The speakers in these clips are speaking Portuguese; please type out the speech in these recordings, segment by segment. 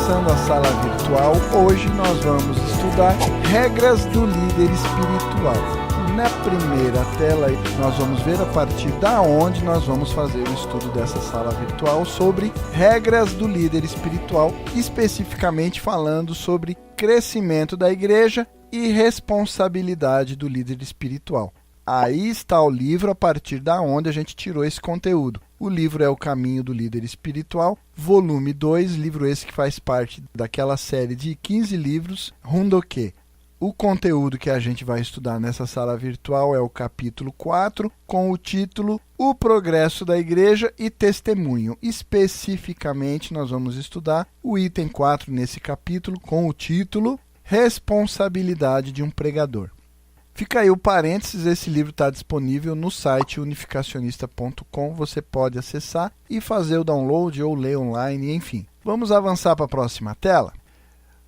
começando a sala virtual. Hoje nós vamos estudar regras do líder espiritual. Na primeira tela nós vamos ver a partir da onde nós vamos fazer o estudo dessa sala virtual sobre regras do líder espiritual, especificamente falando sobre crescimento da igreja e responsabilidade do líder espiritual. Aí está o livro a partir da onde a gente tirou esse conteúdo. O livro é O Caminho do Líder Espiritual, volume 2, livro esse que faz parte daquela série de 15 livros, Rundoque. O conteúdo que a gente vai estudar nessa sala virtual é o capítulo 4, com o título O Progresso da Igreja e Testemunho. Especificamente, nós vamos estudar o item 4 nesse capítulo, com o título Responsabilidade de um Pregador. Fica aí o parênteses, esse livro está disponível no site unificacionista.com, você pode acessar e fazer o download ou ler online, enfim. Vamos avançar para a próxima tela?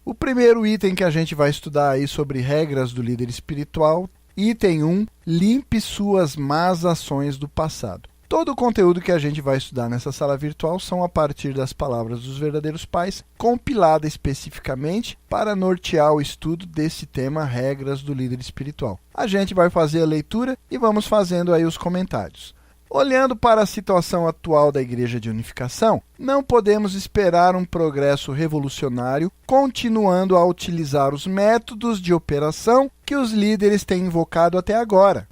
O primeiro item que a gente vai estudar aí sobre regras do líder espiritual, item 1, limpe suas más ações do passado. Todo o conteúdo que a gente vai estudar nessa sala virtual são a partir das palavras dos verdadeiros pais, compilada especificamente para nortear o estudo desse tema, regras do líder espiritual. A gente vai fazer a leitura e vamos fazendo aí os comentários. Olhando para a situação atual da Igreja de Unificação, não podemos esperar um progresso revolucionário continuando a utilizar os métodos de operação que os líderes têm invocado até agora.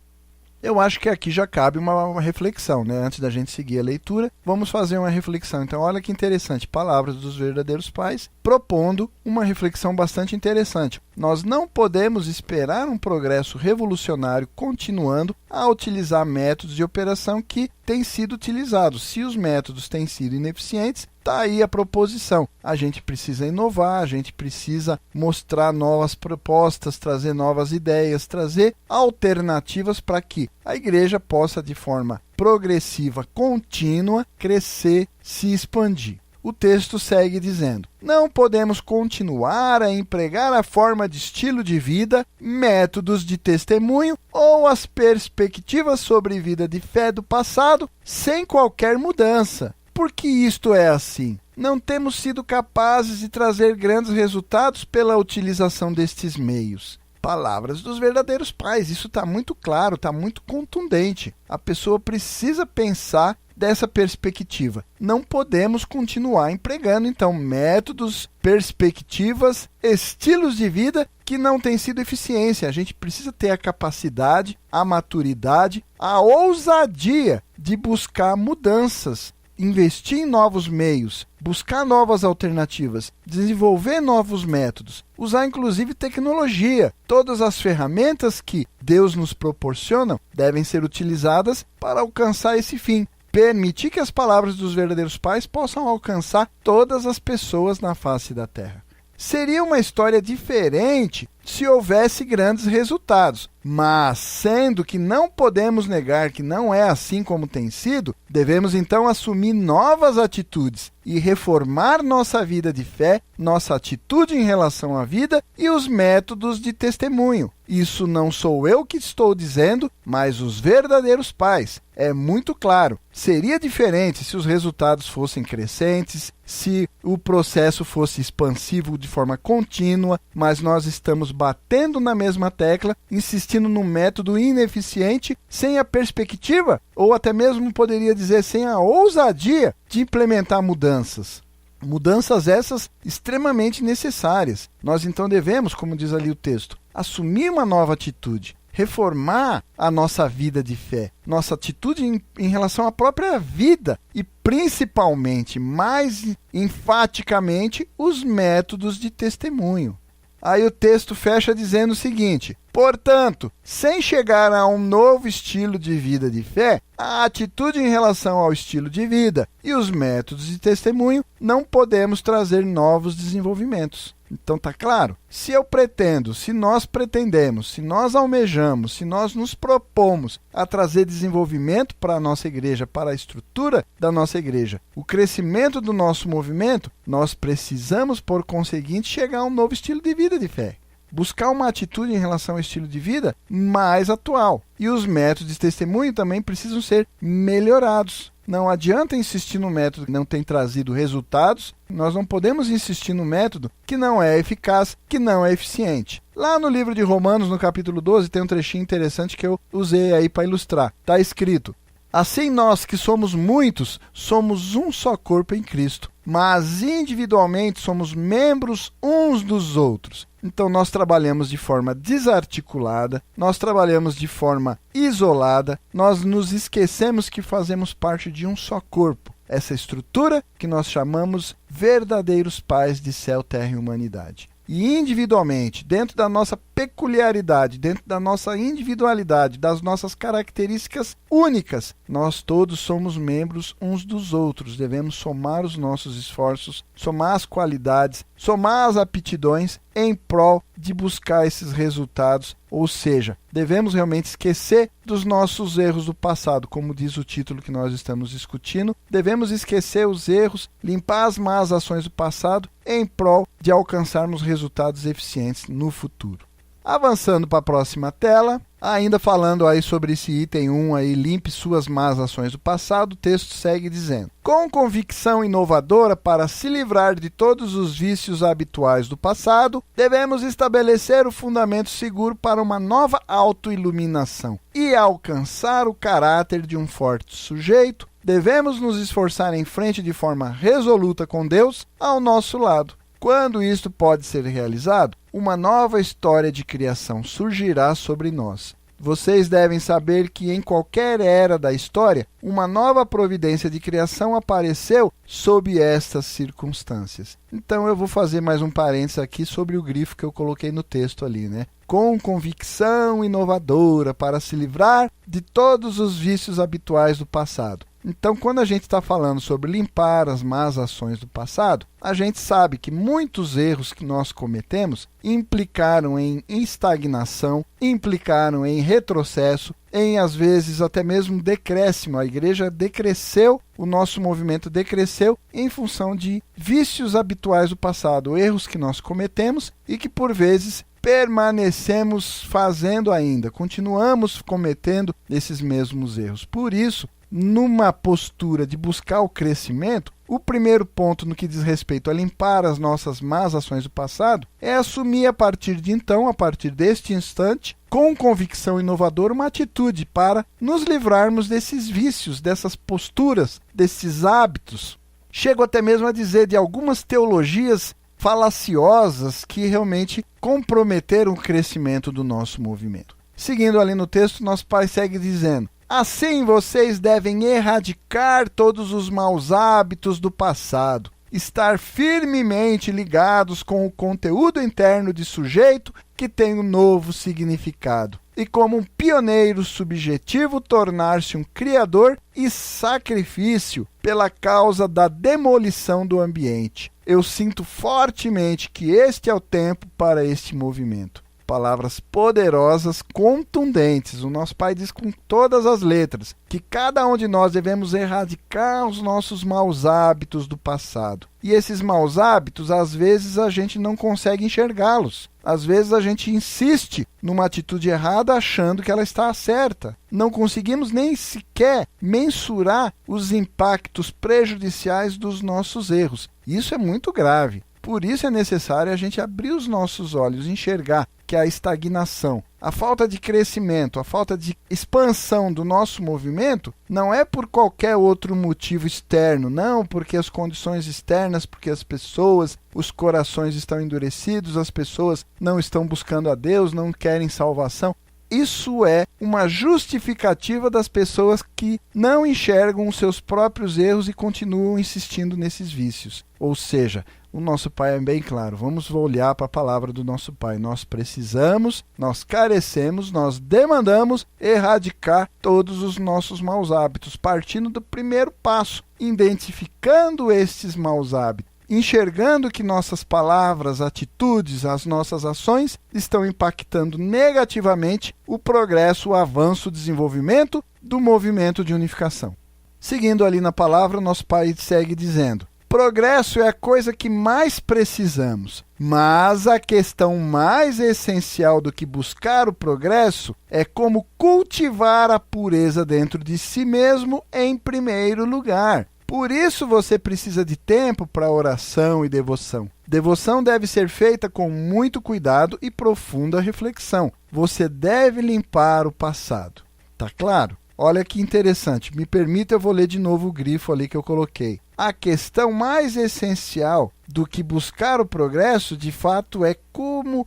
Eu acho que aqui já cabe uma reflexão, né? Antes da gente seguir a leitura, vamos fazer uma reflexão. Então, olha que interessante, palavras dos verdadeiros pais, propondo uma reflexão bastante interessante. Nós não podemos esperar um progresso revolucionário continuando a utilizar métodos de operação que têm sido utilizados. Se os métodos têm sido ineficientes, está aí a proposição. A gente precisa inovar, a gente precisa mostrar novas propostas, trazer novas ideias, trazer alternativas para que a igreja possa, de forma progressiva, contínua, crescer, se expandir. O texto segue dizendo: não podemos continuar a empregar a forma de estilo de vida, métodos de testemunho ou as perspectivas sobre vida de fé do passado sem qualquer mudança. Por que isto é assim? Não temos sido capazes de trazer grandes resultados pela utilização destes meios. Palavras dos verdadeiros pais, isso está muito claro, está muito contundente. A pessoa precisa pensar dessa perspectiva. Não podemos continuar empregando, então, métodos, perspectivas, estilos de vida que não têm sido eficiência. A gente precisa ter a capacidade, a maturidade, a ousadia de buscar mudanças, investir em novos meios, buscar novas alternativas, desenvolver novos métodos, usar inclusive tecnologia. Todas as ferramentas que Deus nos proporciona devem ser utilizadas para alcançar esse fim. Permitir que as palavras dos verdadeiros pais possam alcançar todas as pessoas na face da terra. Seria uma história diferente se houvesse grandes resultados, mas sendo que não podemos negar que não é assim como tem sido, devemos então assumir novas atitudes e reformar nossa vida de fé, nossa atitude em relação à vida e os métodos de testemunho. Isso não sou eu que estou dizendo, mas os verdadeiros pais. É muito claro. Seria diferente se os resultados fossem crescentes, se o processo fosse expansivo de forma contínua, mas nós estamos batendo na mesma tecla, insistindo num método ineficiente, sem a perspectiva, ou até mesmo poderia dizer sem a ousadia de implementar mudanças. Mudanças essas extremamente necessárias. Nós então devemos, como diz ali o texto, assumir uma nova atitude, reformar a nossa vida de fé, nossa atitude em relação à própria vida e principalmente, mais enfaticamente, os métodos de testemunho. Aí o texto fecha dizendo o seguinte: portanto, sem chegar a um novo estilo de vida de fé, a atitude em relação ao estilo de vida e os métodos de testemunho, não podemos trazer novos desenvolvimentos. Então está claro? Se eu pretendo, se nós pretendemos, se nós almejamos, se nós nos propomos a trazer desenvolvimento para a nossa igreja, para a estrutura da nossa igreja, o crescimento do nosso movimento, nós precisamos, por conseguinte, chegar a um novo estilo de vida de fé. Buscar uma atitude em relação ao estilo de vida mais atual. E os métodos de testemunho também precisam ser melhorados. Não adianta insistir no método que não tem trazido resultados. Nós não podemos insistir no método que não é eficaz, que não é eficiente. Lá no livro de Romanos, no capítulo 12, tem um trechinho interessante que eu usei aí para ilustrar. Está escrito: assim nós que somos muitos, somos um só corpo em Cristo, mas individualmente somos membros uns dos outros. Então nós trabalhamos de forma desarticulada, nós trabalhamos de forma isolada, nós nos esquecemos que fazemos parte de um só corpo. Essa estrutura que nós chamamos verdadeiros pais de céu, terra e humanidade. E individualmente, dentro da nossa peculiaridade, dentro da nossa individualidade, das nossas características únicas, nós todos somos membros uns dos outros. Devemos somar os nossos esforços, somar as qualidades, somar as aptidões em prol de buscar esses resultados. Ou seja, devemos realmente esquecer dos nossos erros do passado, como diz o título que nós estamos discutindo. Devemos esquecer os erros, limpar as más ações do passado em prol de alcançarmos resultados eficientes no futuro. Avançando para a próxima tela, ainda falando aí sobre esse item 1 aí, limpe suas más ações do passado, o texto segue dizendo: com convicção inovadora para se livrar de todos os vícios habituais do passado, devemos estabelecer o fundamento seguro para uma nova autoiluminação e alcançar o caráter de um forte sujeito. Devemos nos esforçar em frente de forma resoluta com Deus ao nosso lado. Quando isto pode ser realizado, uma nova história de criação surgirá sobre nós. Vocês devem saber que em qualquer era da história, uma nova providência de criação apareceu sob estas circunstâncias. Então eu vou fazer mais um parênteses aqui sobre o grifo que eu coloquei no texto ali, né? Com convicção inovadora para se livrar de todos os vícios habituais do passado. Então, quando a gente está falando sobre limpar as más ações do passado, a gente sabe que muitos erros que nós cometemos implicaram em estagnação, implicaram em retrocesso, em, às vezes, até mesmo decréscimo. A igreja decresceu, o nosso movimento decresceu em função de vícios habituais do passado, erros que nós cometemos e que, por vezes, permanecemos fazendo ainda, continuamos cometendo esses mesmos erros. Por isso, numa postura de buscar o crescimento, o primeiro ponto no que diz respeito a limpar as nossas más ações do passado é assumir a partir de então, a partir deste instante, com convicção inovadora, uma atitude para nos livrarmos desses vícios, dessas posturas, desses hábitos. Chego até mesmo a dizer de algumas teologias falaciosas que realmente comprometeram o crescimento do nosso movimento. Seguindo ali no texto, nosso pai segue dizendo: assim vocês devem erradicar todos os maus hábitos do passado, estar firmemente ligados com o conteúdo interno de sujeito que tem um novo significado, e como um pioneiro subjetivo tornar-se um criador e sacrifício pela causa da demolição do ambiente. Eu sinto fortemente que este é o tempo para este movimento. Palavras poderosas, contundentes. O nosso pai diz com todas as letras que cada um de nós devemos erradicar os nossos maus hábitos do passado. E esses maus hábitos, às vezes, a gente não consegue enxergá-los. Às vezes a gente insiste numa atitude errada achando que ela está certa. Não conseguimos nem sequer mensurar os impactos prejudiciais dos nossos erros. Isso é muito grave. Por isso é necessário a gente abrir os nossos olhos, enxergar que a estagnação, a falta de crescimento, a falta de expansão do nosso movimento não é por qualquer outro motivo externo, não porque as condições externas, porque as pessoas, os corações estão endurecidos, as pessoas não estão buscando a Deus, não querem salvação. Isso é uma justificativa das pessoas que não enxergam os seus próprios erros e continuam insistindo nesses vícios. Ou seja, o nosso Pai é bem claro. Vamos olhar para a palavra do nosso Pai. Nós precisamos, nós carecemos, nós demandamos erradicar todos os nossos maus hábitos, partindo do primeiro passo, identificando estes maus hábitos, enxergando que nossas palavras, atitudes, as nossas ações estão impactando negativamente o progresso, o avanço, o desenvolvimento do movimento de unificação. Seguindo ali na palavra, nosso Pai segue dizendo: Progresso é a coisa que mais precisamos, mas a questão mais essencial do que buscar o progresso é como cultivar a pureza dentro de si mesmo em primeiro lugar. Por isso você precisa de tempo para oração e devoção. Devoção deve ser feita com muito cuidado e profunda reflexão. Você deve limpar o passado. Tá claro? Olha que interessante. Me permita, eu vou ler de novo o grifo ali que eu coloquei. A questão mais essencial do que buscar o progresso, de fato, é como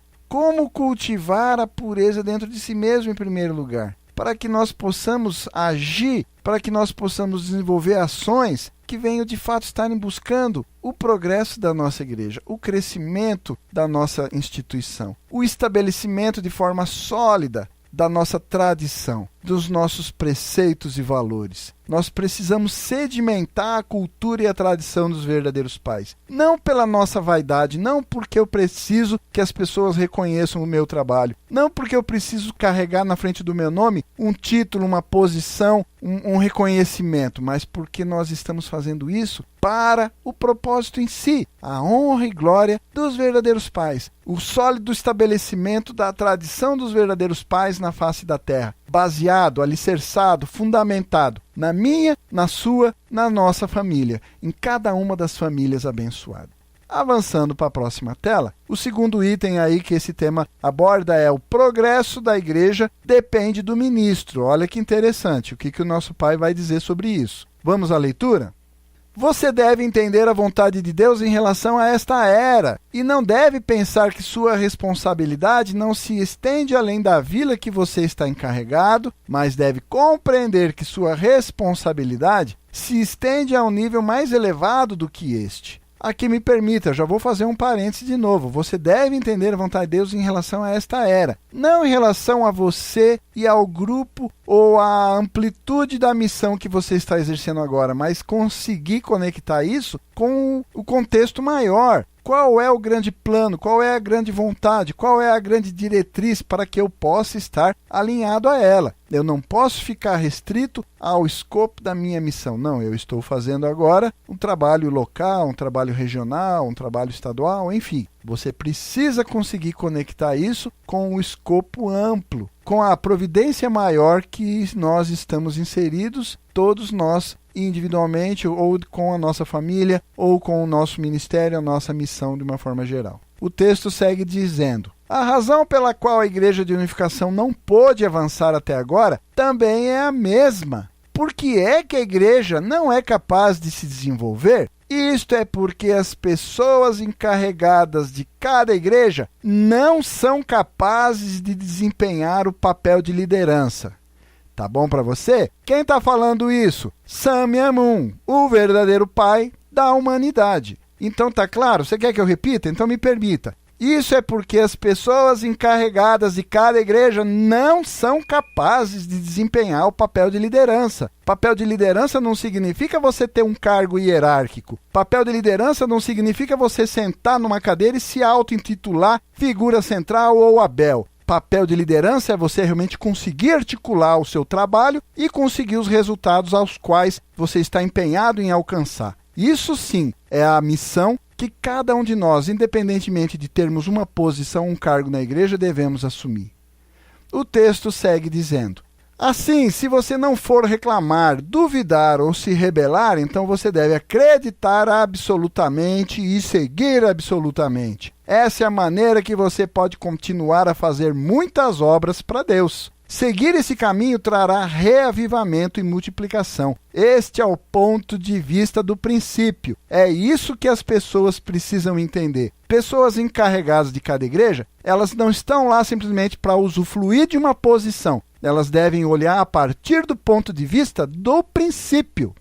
cultivar a pureza dentro de si mesmo em primeiro lugar. Para que nós possamos agir, para que nós possamos desenvolver ações que venham de fato estarem buscando o progresso da nossa igreja, o crescimento da nossa instituição, o estabelecimento de forma sólida da nossa tradição, dos nossos preceitos e valores. Nós precisamos sedimentar a cultura e a tradição dos verdadeiros pais. Não pela nossa vaidade, não porque eu preciso que as pessoas reconheçam o meu trabalho, não porque eu preciso carregar na frente do meu nome um título, uma posição, um reconhecimento, mas porque nós estamos fazendo isso para o propósito em si, a honra e glória dos verdadeiros pais, o sólido estabelecimento da tradição dos verdadeiros pais na face da terra, baseado, alicerçado, fundamentado na minha, na sua, na nossa família, em cada uma das famílias abençoadas. Avançando para a próxima tela, o segundo item aí que esse tema aborda é o progresso da igreja depende do ministro. Olha que interessante, o que o nosso pai vai dizer sobre isso. Vamos à leitura? Você deve entender a vontade de Deus em relação a esta era e não deve pensar que sua responsabilidade não se estende além da vila que você está encarregado, mas deve compreender que sua responsabilidade se estende a um nível mais elevado do que este. Aqui me permita, já vou fazer um parêntese de novo. Você deve entender a vontade de Deus em relação a esta era, não em relação a você e ao grupo ou à amplitude da missão que você está exercendo agora, mas conseguir conectar isso com o contexto maior. Qual é o grande plano? Qual é a grande vontade? Qual é a grande diretriz para que eu possa estar alinhado a ela? Eu não posso ficar restrito ao escopo da minha missão. Não, eu estou fazendo agora um trabalho local, um trabalho regional, um trabalho estadual, enfim. Você precisa conseguir conectar isso com o escopo amplo, com a providência maior que nós estamos inseridos, todos nós, individualmente, ou com a nossa família, ou com o nosso ministério, a nossa missão de uma forma geral. O texto segue dizendo: a razão pela qual a Igreja de Unificação não pôde avançar até agora também é a mesma. Por que é que a igreja não é capaz de se desenvolver? Isto é porque as pessoas encarregadas de cada igreja não são capazes de desempenhar o papel de liderança. Tá bom para você? Quem está falando isso? Sammy Moon, o verdadeiro pai da humanidade. Então tá claro? Você quer que eu repita? Então me permita. Isso é porque as pessoas encarregadas de cada igreja não são capazes de desempenhar o papel de liderança. Papel de liderança não significa você ter um cargo hierárquico. Papel de liderança não significa você sentar numa cadeira e se auto-intitular figura central ou Abel. Papel de liderança é você realmente conseguir articular o seu trabalho e conseguir os resultados aos quais você está empenhado em alcançar. Isso sim é a missão que cada um de nós, independentemente de termos uma posição, um cargo na igreja, devemos assumir. O texto segue dizendo: assim, se você não for reclamar, duvidar ou se rebelar, então você deve acreditar absolutamente e seguir absolutamente. Essa é a maneira que você pode continuar a fazer muitas obras para Deus. Seguir esse caminho trará reavivamento e multiplicação. Este é o ponto de vista do princípio. É isso que as pessoas precisam entender. Pessoas encarregadas de cada igreja, elas não estão lá simplesmente para usufruir de uma posição. Elas devem olhar a partir do ponto de vista do princípio.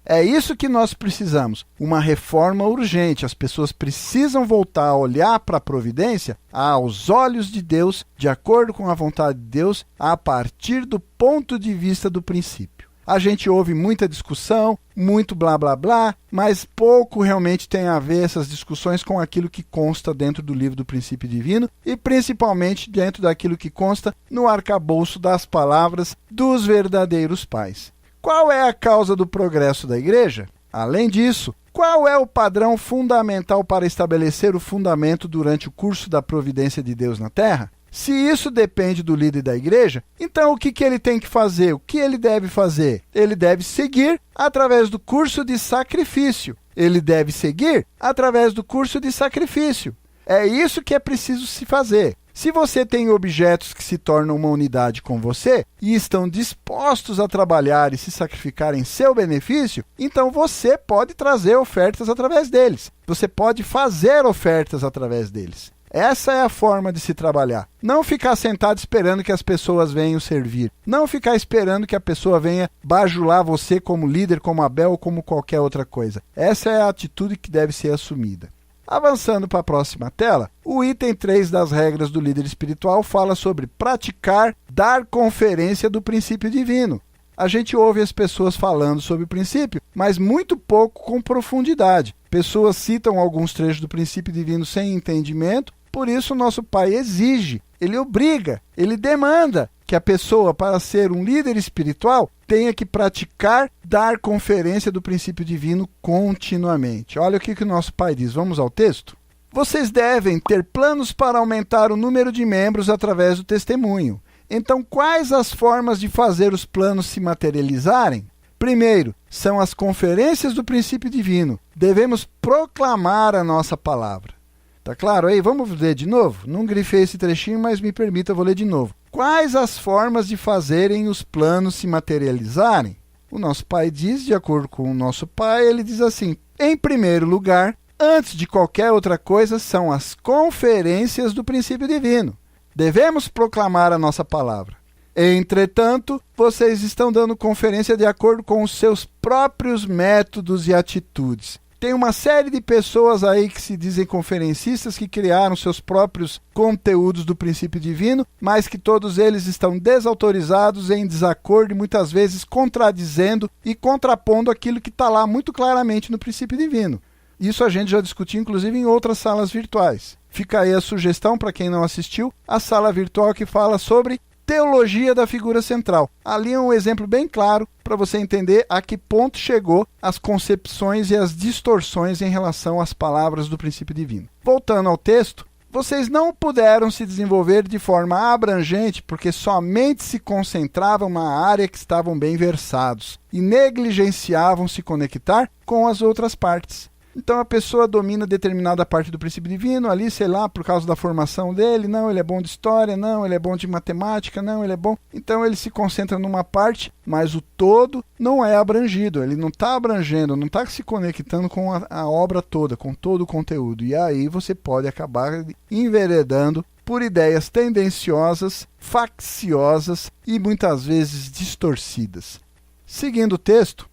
É isso que nós precisamos, uma reforma urgente. As pessoas precisam voltar a olhar para a providência aos olhos de Deus, de acordo com a vontade de Deus, a partir do ponto de vista do princípio. A gente ouve muita discussão, muito blá blá blá, mas pouco realmente tem a ver essas discussões com aquilo que consta dentro do livro do princípio divino e principalmente dentro daquilo que consta no arcabouço das palavras dos verdadeiros pais. Qual é a causa do progresso da igreja? Além disso, Qual é o padrão fundamental para estabelecer o fundamento durante o curso da providência de Deus na Terra? Se isso depende do líder da igreja, então o que ele tem que fazer? O que ele deve fazer? Ele deve seguir através do curso de sacrifício. Ele deve seguir através do curso de sacrifício. É isso que é preciso se fazer. Se você tem objetos que se tornam uma unidade com você e estão dispostos a trabalhar e se sacrificar em seu benefício, então você pode trazer ofertas através deles. Você pode fazer ofertas através deles. Essa é a forma de se trabalhar. Não ficar sentado esperando que as pessoas venham servir. Não ficar esperando que a pessoa venha bajular você como líder, como Abel ou como qualquer outra coisa. Essa é a atitude que deve ser assumida. Avançando para a próxima tela, o item 3 das regras do líder espiritual fala sobre praticar, dar conferência do princípio divino. A gente ouve as pessoas falando sobre o princípio, mas muito pouco com profundidade. Pessoas citam alguns trechos do princípio divino sem entendimento, por isso o nosso Pai exige, ele obriga, ele demanda que a pessoa, para ser um líder espiritual, tenha que praticar, dar conferência do princípio divino continuamente. Olha o que o nosso Pai diz. Vamos ao texto? Vocês devem ter planos para aumentar o número de membros através do testemunho. Então, quais as formas de fazer os planos se materializarem? Primeiro, são as conferências do princípio divino. Devemos proclamar a nossa palavra. Tá claro aí? Vamos ler de novo? Não grifei esse trechinho, mas me permita, eu vou ler de novo. Quais as formas de fazerem os planos se materializarem? O nosso Pai diz, de acordo com o nosso Pai, ele diz assim: em primeiro lugar, antes de qualquer outra coisa, são as conferências do princípio divino. Devemos proclamar a nossa palavra. Entretanto, vocês estão dando conferência de acordo com os seus próprios métodos e atitudes. Tem uma série de pessoas aí que se dizem conferencistas, que criaram seus próprios conteúdos do princípio divino, mas que todos eles estão desautorizados, em desacordo e muitas vezes contradizendo e contrapondo aquilo que está lá muito claramente no princípio divino. Isso a gente já discutiu, inclusive, em outras salas virtuais. Fica aí a sugestão para quem não assistiu, a sala virtual que fala sobre teologia da figura central. Ali é um exemplo bem claro para você entender a que ponto chegou as concepções e as distorções em relação às palavras do princípio divino. Voltando ao texto, vocês não puderam se desenvolver de forma abrangente porque somente se concentravam na área que estavam bem versados e negligenciavam se conectar com as outras partes. Então a pessoa domina determinada parte do princípio divino, ali, sei lá, por causa da formação dele, não, ele é bom de história, não, ele é bom de matemática, não, ele é bom. Então ele se concentra numa parte, mas o todo não é abrangido, ele não está abrangendo, não está se conectando com a obra toda, com todo o conteúdo. E aí você pode acabar enveredando por ideias tendenciosas, facciosas e muitas vezes distorcidas. Seguindo o texto,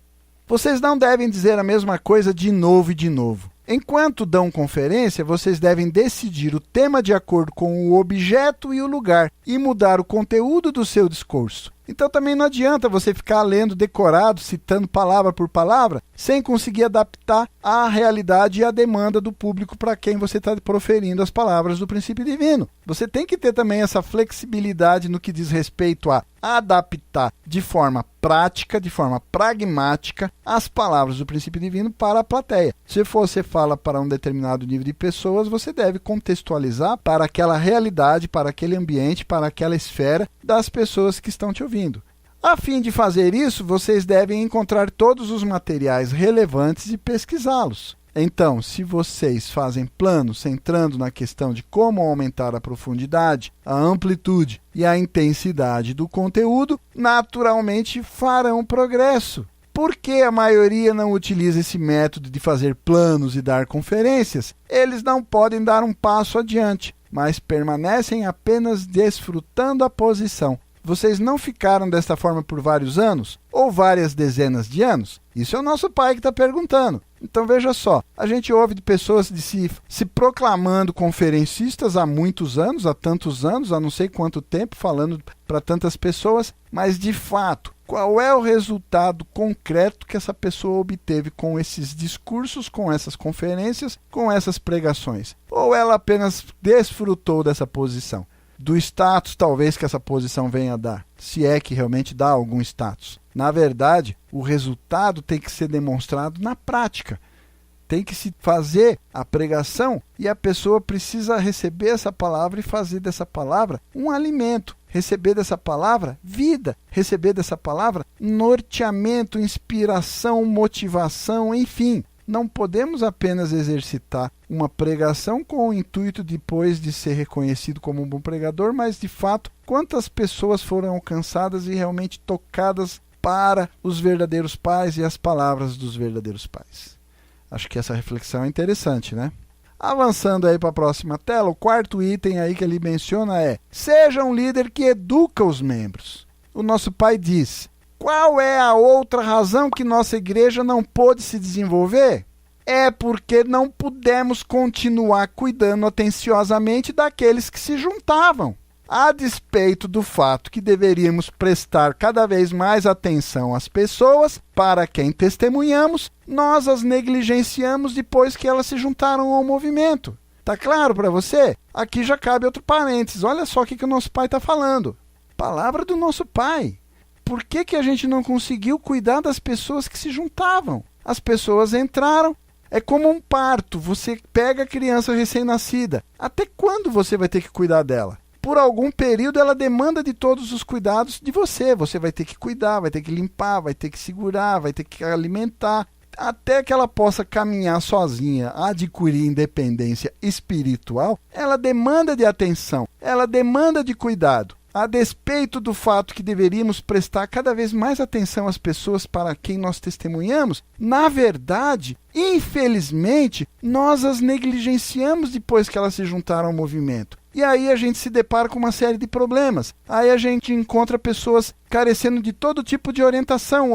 vocês não devem dizer a mesma coisa de novo e de novo. Enquanto dão conferência, vocês devem decidir o tema de acordo com o objeto e o lugar e mudar o conteúdo do seu discurso. Então também não adianta você ficar lendo decorado, citando palavra por palavra, sem conseguir adaptar à realidade e à demanda do público para quem você está proferindo as palavras do princípio divino. Você tem que ter também essa flexibilidade no que diz respeito a adaptar de forma prática, de forma pragmática, as palavras do princípio divino para a plateia. Se você fala para um determinado nível de pessoas, você deve contextualizar para aquela realidade, para aquele ambiente, para aquela esfera das pessoas que estão te ouvindo. A fim de fazer isso, vocês devem encontrar todos os materiais relevantes e pesquisá-los. Então, se vocês fazem planos centrando na questão de como aumentar a profundidade, a amplitude e a intensidade do conteúdo, naturalmente farão progresso. Por que a maioria não utiliza esse método de fazer planos e dar conferências? Eles não podem dar um passo adiante, mas permanecem apenas desfrutando a posição. Vocês não ficaram desta forma por vários anos? Ou várias dezenas de anos? Isso é o nosso Pai que está perguntando. Então veja só, a gente ouve de pessoas se proclamando conferencistas há muitos anos, há tantos anos, há não sei quanto tempo, falando para tantas pessoas, mas de fato, qual é o resultado concreto que essa pessoa obteve com esses discursos, com essas conferências, com essas pregações? Ou ela apenas desfrutou dessa posição? Do status, talvez, que essa posição venha a dar, se é que realmente dá algum status. Na verdade, o resultado tem que ser demonstrado na prática. tem que se fazer a pregação e a pessoa precisa receber essa palavra e fazer dessa palavra um alimento. Receber dessa palavra vida, receber dessa palavra norteamento, inspiração, motivação, enfim. Não podemos apenas exercitar uma pregação com o intuito depois de ser reconhecido como um bom pregador, mas de fato, quantas pessoas foram alcançadas e realmente tocadas para os verdadeiros pais e as palavras dos verdadeiros pais. Acho que essa reflexão é interessante, né? Avançando aí para a próxima tela, o quarto item aí que ele menciona é: seja um líder que educa os membros. O nosso pai diz: qual é a outra razão que nossa igreja não pôde se desenvolver? É porque não pudemos continuar cuidando atenciosamente daqueles que se juntavam. A despeito do fato que deveríamos prestar cada vez mais atenção às pessoas para quem testemunhamos, nós as negligenciamos depois que elas se juntaram ao movimento. Tá claro para você? Aqui já cabe outro parênteses. Olha só o que o nosso pai está falando. Palavra do nosso pai. Por que a gente não conseguiu cuidar das pessoas que se juntavam? As pessoas entraram. É como um parto. Você pega a criança recém-nascida. Até quando você vai ter que cuidar dela? Por algum período ela demanda de todos os cuidados de você. Você vai ter que cuidar, vai ter que limpar, vai ter que segurar, vai ter que alimentar, até que ela possa caminhar sozinha, adquirir independência espiritual. Ela demanda de atenção, ela demanda de cuidado. A despeito do fato que deveríamos prestar cada vez mais atenção às pessoas para quem nós testemunhamos, na verdade, infelizmente, nós as negligenciamos depois que elas se juntaram ao movimento. E aí a gente se depara com uma série de problemas. Aí a gente encontra pessoas carecendo de todo tipo de orientação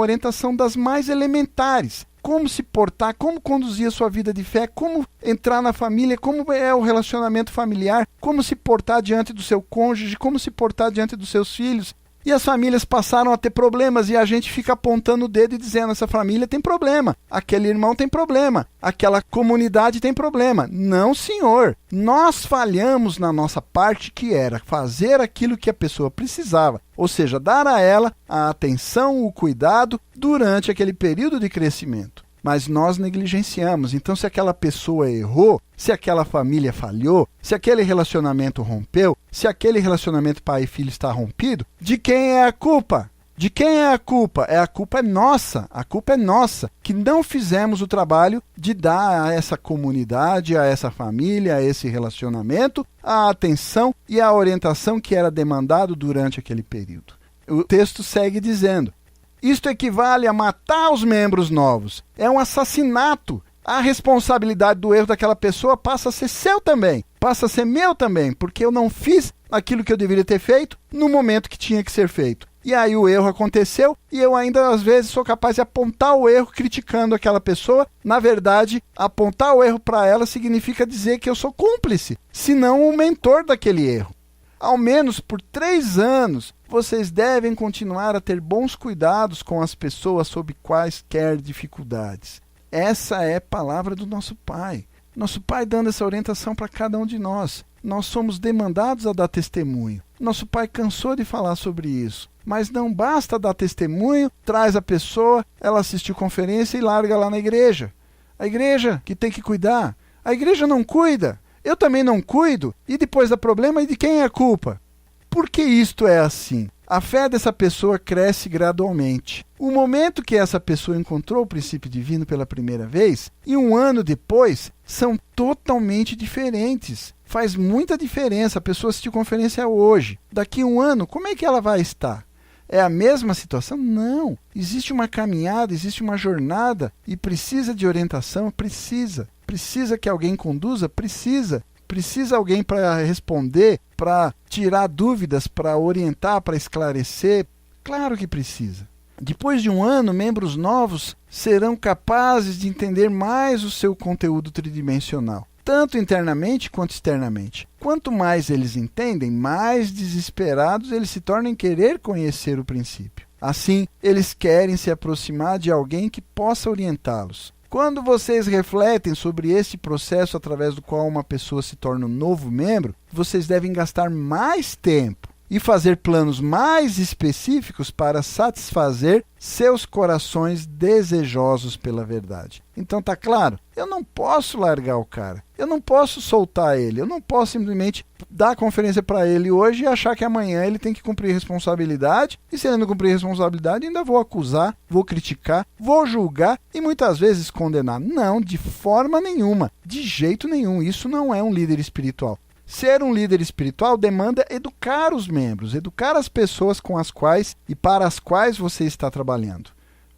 das mais elementares. Como se portar, como conduzir a sua vida de fé, como entrar na família, como é o relacionamento familiar, como se portar diante do seu cônjuge, como se portar diante dos seus filhos. E as famílias passaram a ter problemas e a gente fica apontando o dedo e dizendo: essa família tem problema, aquele irmão tem problema, aquela comunidade tem problema. Não, senhor. Nós falhamos na nossa parte, que era fazer aquilo que a pessoa precisava, ou seja, dar a ela a atenção, o cuidado durante aquele período de crescimento. Mas nós negligenciamos. Então, se aquela pessoa errou, se aquela família falhou, se aquele relacionamento rompeu, se aquele relacionamento pai e filho está rompido, de quem é a culpa? De quem é a culpa? A culpa é nossa. A culpa é nossa, que não fizemos o trabalho de dar a essa comunidade, a essa família, a esse relacionamento, a atenção e a orientação que era demandado durante aquele período. O texto segue dizendo: isto equivale a matar os membros novos. É um assassinato. A responsabilidade do erro daquela pessoa passa a ser seu também. Passa a ser meu também, porque eu não fiz aquilo que eu deveria ter feito no momento que tinha que ser feito. E aí o erro aconteceu e eu ainda às vezes sou capaz de apontar o erro criticando aquela pessoa. Na verdade, apontar o erro para ela significa dizer que eu sou cúmplice, se não o mentor daquele erro. Ao menos por 3 anos, vocês devem continuar a ter bons cuidados com as pessoas sob quaisquer dificuldades. Essa é a palavra do nosso Pai. Nosso Pai dando essa orientação para cada um de nós. Nós somos demandados a dar testemunho. Nosso Pai cansou de falar sobre isso. Mas não basta dar testemunho, traz a pessoa, ela assistiu conferência e larga lá na igreja. A igreja que tem que cuidar. A igreja não cuida. Eu também não cuido, e depois dá problema, e de quem é a culpa? Por que isto é assim? A fé dessa pessoa cresce gradualmente. O momento que essa pessoa encontrou o princípio divino pela primeira vez, e 1 ano depois, são totalmente diferentes. Faz muita diferença. A pessoa assistiu conferência hoje. Daqui 1 ano, como é que ela vai estar? É a mesma situação? Não. Existe uma caminhada, existe uma jornada, e precisa de orientação? Precisa. Precisa que alguém conduza? Precisa. Precisa alguém para responder, para tirar dúvidas, para orientar, para esclarecer? Claro que precisa. Depois de 1 ano, membros novos serão capazes de entender mais o seu conteúdo tridimensional, tanto internamente quanto externamente. Quanto mais eles entendem, mais desesperados eles se tornam em querer conhecer o princípio. Assim, eles querem se aproximar de alguém que possa orientá-los. Quando vocês refletem sobre este processo através do qual uma pessoa se torna um novo membro, vocês devem gastar mais tempo e fazer planos mais específicos para satisfazer seus corações desejosos pela verdade. Então tá claro? Eu não posso largar o cara, eu não posso soltar ele, eu não posso simplesmente dar a conferência para ele hoje e achar que amanhã ele tem que cumprir responsabilidade, e se ele não cumprir responsabilidade ainda vou acusar, vou criticar, vou julgar e muitas vezes condenar. Não, de forma nenhuma, de jeito nenhum, isso não é um líder espiritual. Ser um líder espiritual demanda educar os membros, educar as pessoas com as quais e para as quais você está trabalhando.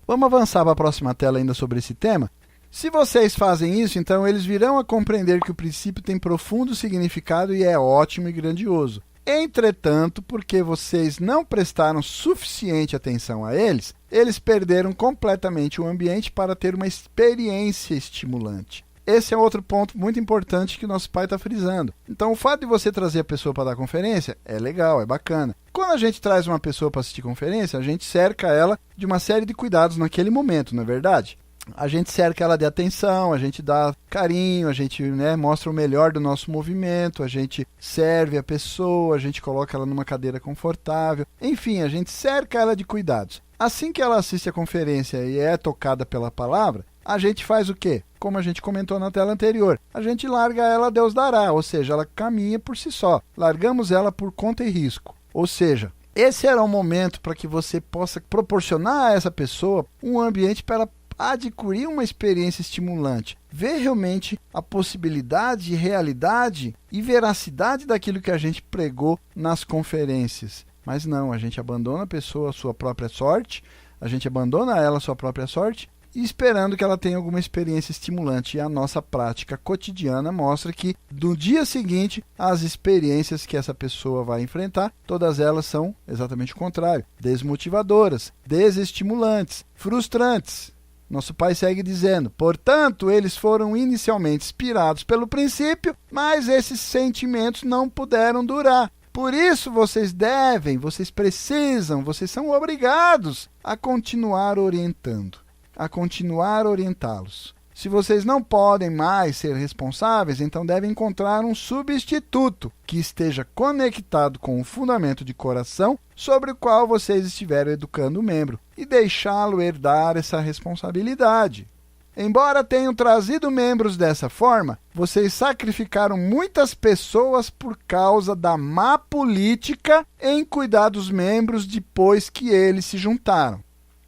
Vamos avançar para a próxima tela ainda sobre esse tema? Se vocês fazem isso, então eles virão a compreender que o princípio tem profundo significado e é ótimo e grandioso. Entretanto, porque vocês não prestaram suficiente atenção a eles, eles perderam completamente o ambiente para ter uma experiência estimulante. Esse é outro ponto muito importante que o nosso pai está frisando. Então, o fato de você trazer a pessoa para dar conferência é legal, é bacana. Quando a gente traz uma pessoa para assistir conferência, a gente cerca ela de uma série de cuidados naquele momento, não é verdade? A gente cerca ela de atenção, a gente dá carinho, a gente mostra o melhor do nosso movimento, a gente serve a pessoa, a gente coloca ela numa cadeira confortável. Enfim, a gente cerca ela de cuidados. Assim que ela assiste a conferência e é tocada pela palavra, a gente faz o quê? Como a gente comentou na tela anterior, a gente larga ela a Deus dará, ou seja, ela caminha por si só. Largamos ela por conta e risco. Ou seja, esse era o momento para que você possa proporcionar a essa pessoa um ambiente para ela adquirir uma experiência estimulante. Ver realmente a possibilidade, realidade e veracidade daquilo que a gente pregou nas conferências. Mas não, a gente abandona a pessoa à sua própria sorte, a gente abandona ela à sua própria sorte, e esperando que ela tenha alguma experiência estimulante. E a nossa prática cotidiana mostra que, no dia seguinte, as experiências que essa pessoa vai enfrentar, todas elas são exatamente o contrário. Desmotivadoras, desestimulantes, frustrantes. Nosso pai segue dizendo, portanto, eles foram inicialmente inspirados pelo princípio, mas esses sentimentos não puderam durar. Por isso vocês precisam, vocês são obrigados a continuar orientando, a continuar a orientá-los. Se vocês não podem mais ser responsáveis, então devem encontrar um substituto que esteja conectado com o fundamento de coração sobre o qual vocês estiveram educando o membro e deixá-lo herdar essa responsabilidade. Embora tenham trazido membros dessa forma, vocês sacrificaram muitas pessoas por causa da má política em cuidar dos membros depois que eles se juntaram.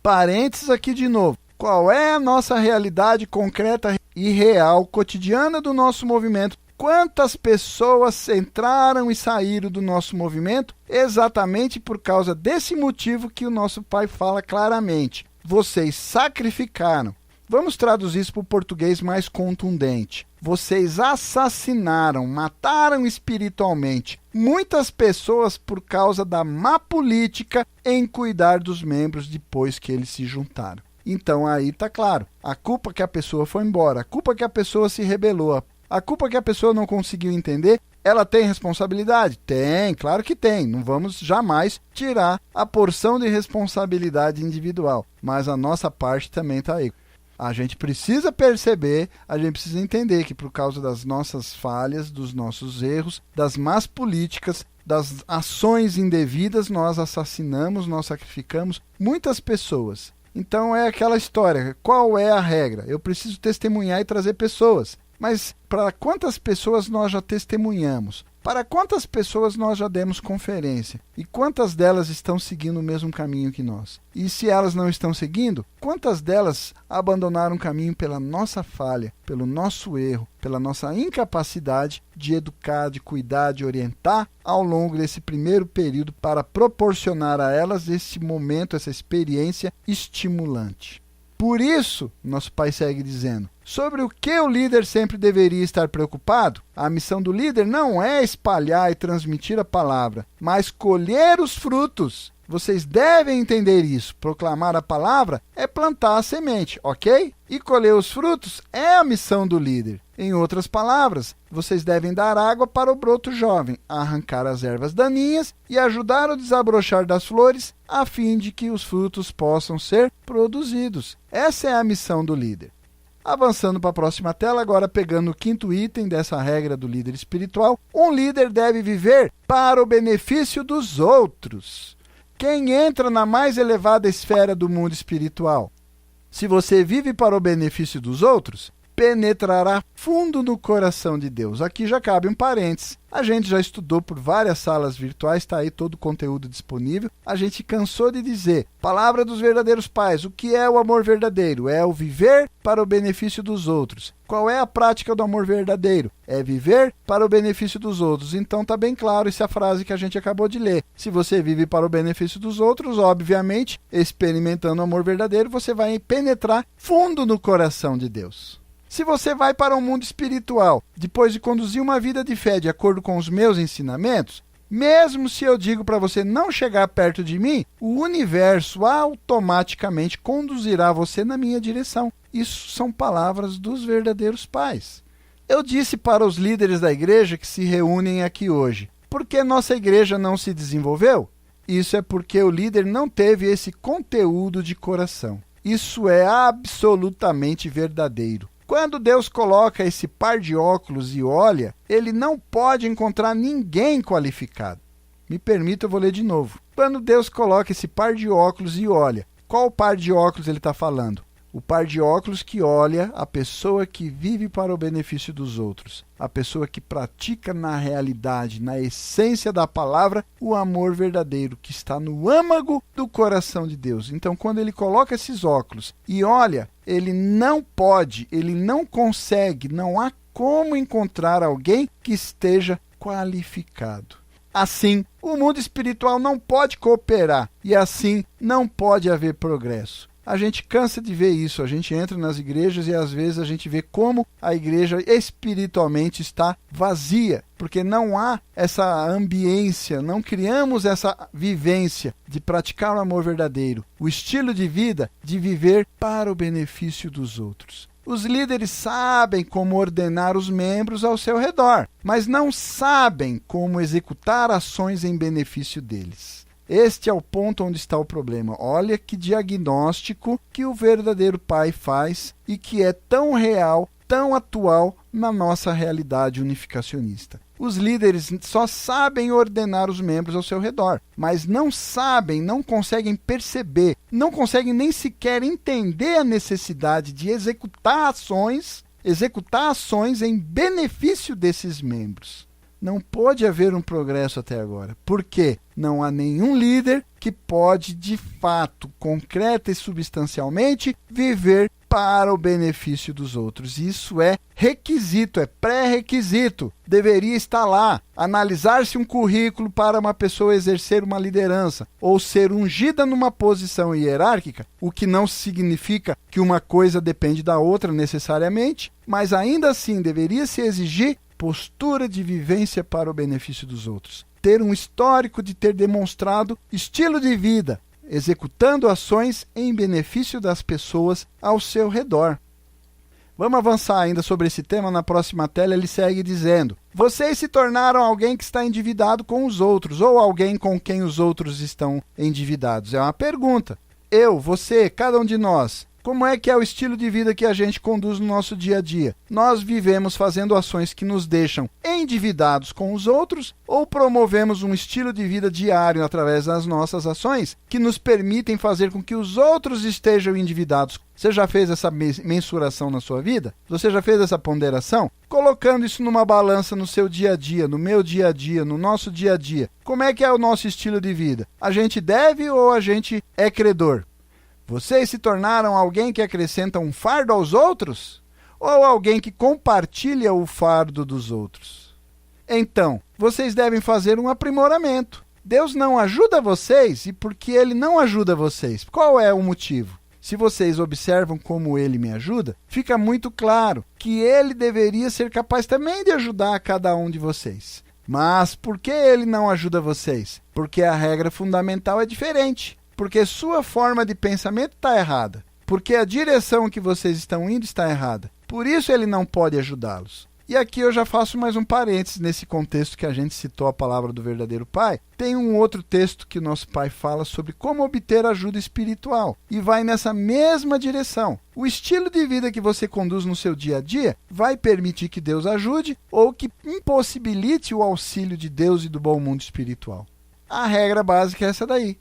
Parênteses aqui de novo. Qual é a nossa realidade concreta e real, cotidiana do nosso movimento? Quantas pessoas entraram e saíram do nosso movimento exatamente por causa desse motivo que o nosso pai fala claramente? Vocês sacrificaram. Vamos traduzir isso para o português mais contundente. Vocês assassinaram, mataram espiritualmente muitas pessoas por causa da má política em cuidar dos membros depois que eles se juntaram. Então aí está claro, a culpa que a pessoa foi embora, a culpa que a pessoa se rebelou, a culpa que a pessoa não conseguiu entender, ela tem responsabilidade? Tem, claro que tem. Não vamos jamais tirar a porção de responsabilidade individual, mas a nossa parte também está aí. A gente precisa perceber, a gente precisa entender que por causa das nossas falhas, dos nossos erros, das más políticas, das ações indevidas, nós assassinamos, nós sacrificamos muitas pessoas. Então é aquela história, qual é a regra? Eu preciso testemunhar e trazer pessoas. Mas para quantas pessoas nós já testemunhamos? Para quantas pessoas nós já demos conferência? E quantas delas estão seguindo o mesmo caminho que nós? E se elas não estão seguindo, quantas delas abandonaram o caminho pela nossa falha, pelo nosso erro, pela nossa incapacidade de educar, de cuidar, de orientar ao longo desse primeiro período para proporcionar a elas esse momento, essa experiência estimulante? Por isso, nosso pai segue dizendo, sobre o que o líder sempre deveria estar preocupado? A missão do líder não é espalhar e transmitir a palavra, mas colher os frutos. Vocês devem entender isso. Proclamar a palavra é plantar a semente, ok? E colher os frutos é a missão do líder. Em outras palavras, vocês devem dar água para o broto jovem, arrancar as ervas daninhas e ajudar o desabrochar das flores, a fim de que os frutos possam ser produzidos. Essa é a missão do líder. Avançando para a próxima tela, agora pegando o quinto item dessa regra do líder espiritual, um líder deve viver para o benefício dos outros. Quem entra na mais elevada esfera do mundo espiritual? Se você vive para o benefício dos outros, penetrará fundo no coração de Deus. Aqui já cabe um parênteses. A gente já estudou por várias salas virtuais, está aí todo o conteúdo disponível. A gente cansou de dizer, palavra dos verdadeiros pais, o que é o amor verdadeiro? É o viver para o benefício dos outros. Qual é a prática do amor verdadeiro? É viver para o benefício dos outros. Então está bem claro essa frase que a gente acabou de ler. Se você vive para o benefício dos outros, obviamente, experimentando o amor verdadeiro, você vai penetrar fundo no coração de Deus. Se você vai para o mundo espiritual, depois de conduzir uma vida de fé de acordo com os meus ensinamentos, mesmo se eu digo para você não chegar perto de mim, o universo automaticamente conduzirá você na minha direção. Isso são palavras dos verdadeiros pais. Eu disse para os líderes da igreja que se reúnem aqui hoje, por que nossa igreja não se desenvolveu? Isso é porque o líder não teve esse conteúdo de coração. Isso é absolutamente verdadeiro. Quando Deus coloca esse par de óculos e olha, ele não pode encontrar ninguém qualificado. Me permita, eu vou ler de novo. Quando Deus coloca esse par de óculos e olha, qual par de óculos ele está falando? O par de óculos que olha a pessoa que vive para o benefício dos outros. A pessoa que pratica na realidade, na essência da palavra, o amor verdadeiro que está no âmago do coração de Deus. Então, quando ele coloca esses óculos e olha, ele não pode, ele não consegue, não há como encontrar alguém que esteja qualificado. Assim, o mundo espiritual não pode cooperar e assim não pode haver progresso. A gente cansa de ver isso, a gente entra nas igrejas e às vezes a gente vê como a igreja espiritualmente está vazia, porque não há essa ambiência, não criamos essa vivência de praticar o amor verdadeiro, o estilo de vida de viver para o benefício dos outros. Os líderes sabem como ordenar os membros ao seu redor, mas não sabem como executar ações em benefício deles. Este é o ponto onde está o problema. Olha que diagnóstico que o verdadeiro pai faz e que é tão real, tão atual na nossa realidade unificacionista. Os líderes só sabem ordenar os membros ao seu redor, mas não sabem, não conseguem perceber, não conseguem nem sequer entender a necessidade de executar ações em benefício desses membros. Não pode haver um progresso até agora. Por quê? Não há nenhum líder que pode, de fato, concreta e substancialmente, viver para o benefício dos outros. Isso é requisito, é pré-requisito. Deveria estar lá. Analisar-se um currículo para uma pessoa exercer uma liderança ou ser ungida numa posição hierárquica, o que não significa que uma coisa depende da outra necessariamente, mas ainda assim deveria se exigir postura de vivência para o benefício dos outros. Ter um histórico de ter demonstrado estilo de vida, executando ações em benefício das pessoas ao seu redor. Vamos avançar ainda sobre esse tema. Na próxima tela ele segue dizendo: vocês se tornaram alguém que está endividado com os outros, ou alguém com quem os outros estão endividados. É uma pergunta. Eu, você, cada um de nós, como é que é o estilo de vida que a gente conduz no nosso dia a dia? Nós vivemos fazendo ações que nos deixam endividados com os outros ou promovemos um estilo de vida diário através das nossas ações que nos permitem fazer com que os outros estejam endividados? Você já fez essa mensuração na sua vida? Você já fez essa ponderação? Colocando isso numa balança no seu dia a dia, no meu dia a dia, no nosso dia a dia. Como é que é o nosso estilo de vida? A gente deve ou a gente é credor? Vocês se tornaram alguém que acrescenta um fardo aos outros? Ou alguém que compartilha o fardo dos outros? Então, vocês devem fazer um aprimoramento. Deus não ajuda vocês, e porque Ele não ajuda vocês? Qual é o motivo? Se vocês observam como Ele me ajuda, fica muito claro que Ele deveria ser capaz também de ajudar a cada um de vocês. Mas por que Ele não ajuda vocês? Porque a regra fundamental é diferente. Porque sua forma de pensamento está errada. Porque a direção que vocês estão indo está errada. Por isso ele não pode ajudá-los. E aqui eu já faço mais um parênteses nesse contexto que a gente citou a palavra do verdadeiro Pai. Tem um outro texto que o nosso Pai fala sobre como obter ajuda espiritual e vai nessa mesma direção. O estilo de vida que você conduz no seu dia a dia vai permitir que Deus ajude ou que impossibilite o auxílio de Deus e do bom mundo espiritual. A regra básica é essa daí.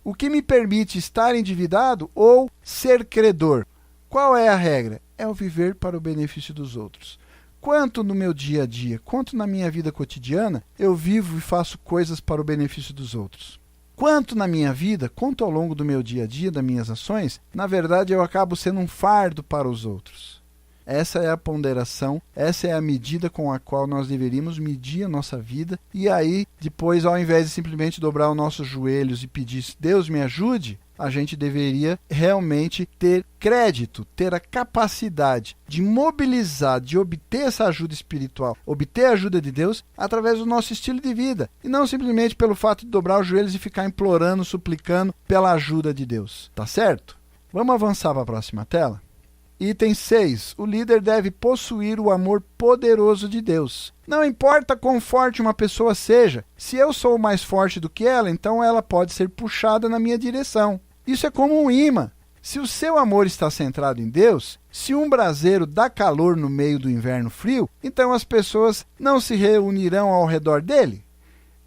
O que me permite estar endividado ou ser credor? Qual é a regra? É o viver para o benefício dos outros. Quanto no meu dia a dia, quanto na minha vida cotidiana, eu vivo e faço coisas para o benefício dos outros. Quanto na minha vida, quanto ao longo do meu dia a dia, das minhas ações, na verdade eu acabo sendo um fardo para os outros. Essa é a ponderação, essa é a medida com a qual nós deveríamos medir a nossa vida. E aí, depois, ao invés de simplesmente dobrar os nossos joelhos e pedir, Deus me ajude, a gente deveria realmente ter crédito, ter a capacidade de mobilizar, de obter essa ajuda espiritual, obter a ajuda de Deus através do nosso estilo de vida. E não simplesmente pelo fato de dobrar os joelhos e ficar implorando, suplicando pela ajuda de Deus. Tá certo? Vamos avançar para a próxima tela? Item 6. O líder deve possuir o amor poderoso de Deus. Não importa quão forte uma pessoa seja, se eu sou mais forte do que ela, então ela pode ser puxada na minha direção. Isso é como um imã. Se o seu amor está centrado em Deus, se um braseiro dá calor no meio do inverno frio, então as pessoas não se reunirão ao redor dele?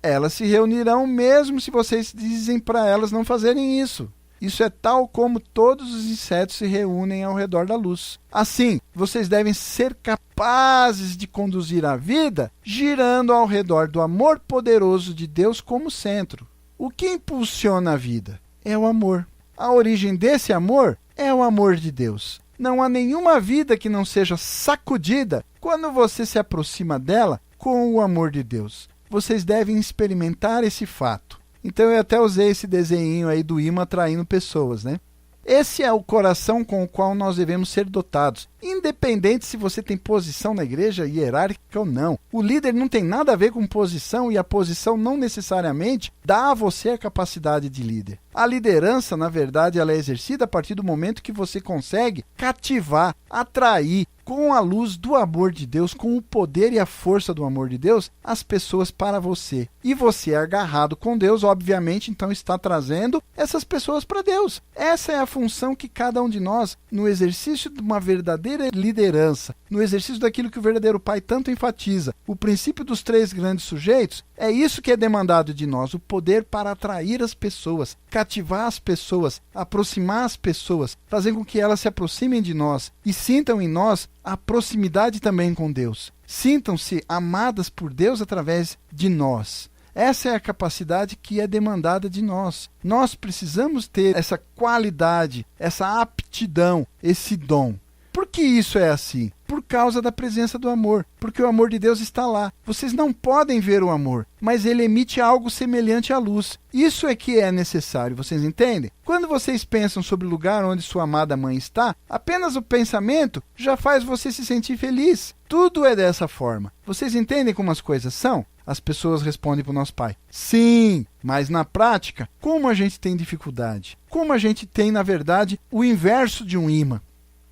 Elas se reunirão mesmo se vocês dizem para elas não fazerem isso. Isso é tal como todos os insetos se reúnem ao redor da luz. Assim, vocês devem ser capazes de conduzir a vida girando ao redor do amor poderoso de Deus como centro. O que impulsiona a vida? É o amor. A origem desse amor é o amor de Deus. Não há nenhuma vida que não seja sacudida quando você se aproxima dela com o amor de Deus. Vocês devem experimentar esse fato. Então eu até usei esse desenho aí do imã atraindo pessoas, né? Esse é o coração com o qual nós devemos ser dotados, independente se você tem posição na igreja, hierárquica ou não. O líder não tem nada a ver com posição e a posição não necessariamente dá a você a capacidade de líder. A liderança, na verdade, ela é exercida a partir do momento que você consegue cativar, atrair, com a luz do amor de Deus, com o poder e a força do amor de Deus, as pessoas para você. E você, agarrado com Deus, obviamente, então está trazendo essas pessoas para Deus. Essa é a função que cada um de nós, no exercício de uma verdadeira liderança, no exercício daquilo que o verdadeiro Pai tanto enfatiza, o princípio dos 3 grandes sujeitos, é isso que é demandado de nós, o poder para atrair as pessoas, cativar as pessoas, aproximar as pessoas, fazer com que elas se aproximem de nós e sintam em nós a proximidade também com Deus. Sintam-se amadas por Deus através de nós. Essa é a capacidade que é demandada de nós. Nós precisamos ter essa qualidade, essa aptidão, esse dom. Por que isso é assim? Por causa da presença do amor, porque o amor de Deus está lá. Vocês não podem ver o amor, mas ele emite algo semelhante à luz. Isso é que é necessário, vocês entendem? Quando vocês pensam sobre o lugar onde sua amada mãe está, apenas o pensamento já faz você se sentir feliz. Tudo é dessa forma. Vocês entendem como as coisas são? As pessoas respondem para o nosso Pai: sim, mas na prática, como a gente tem dificuldade? Como a gente tem, na verdade, o inverso de um imã?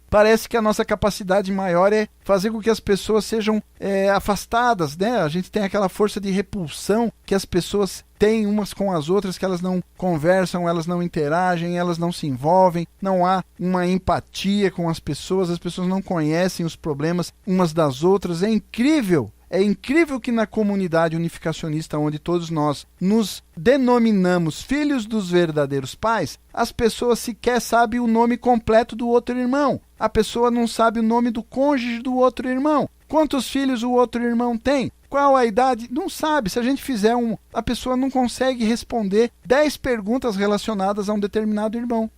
Parece que a nossa capacidade maior é fazer com que as pessoas sejam afastadas, né? A gente tem aquela força de repulsão que as pessoas têm umas com as outras, que elas não conversam, elas não interagem, elas não se envolvem, não há uma empatia com as pessoas não conhecem os problemas umas das outras. É incrível! É incrível que na comunidade unificacionista, onde todos nós nos denominamos filhos dos verdadeiros pais, as pessoas sequer sabem o nome completo do outro irmão. A pessoa não sabe o nome do cônjuge do outro irmão. Quantos filhos o outro irmão tem? Qual a idade? Não sabe. Se a gente fizer a pessoa não consegue responder 10 perguntas relacionadas a um determinado irmão.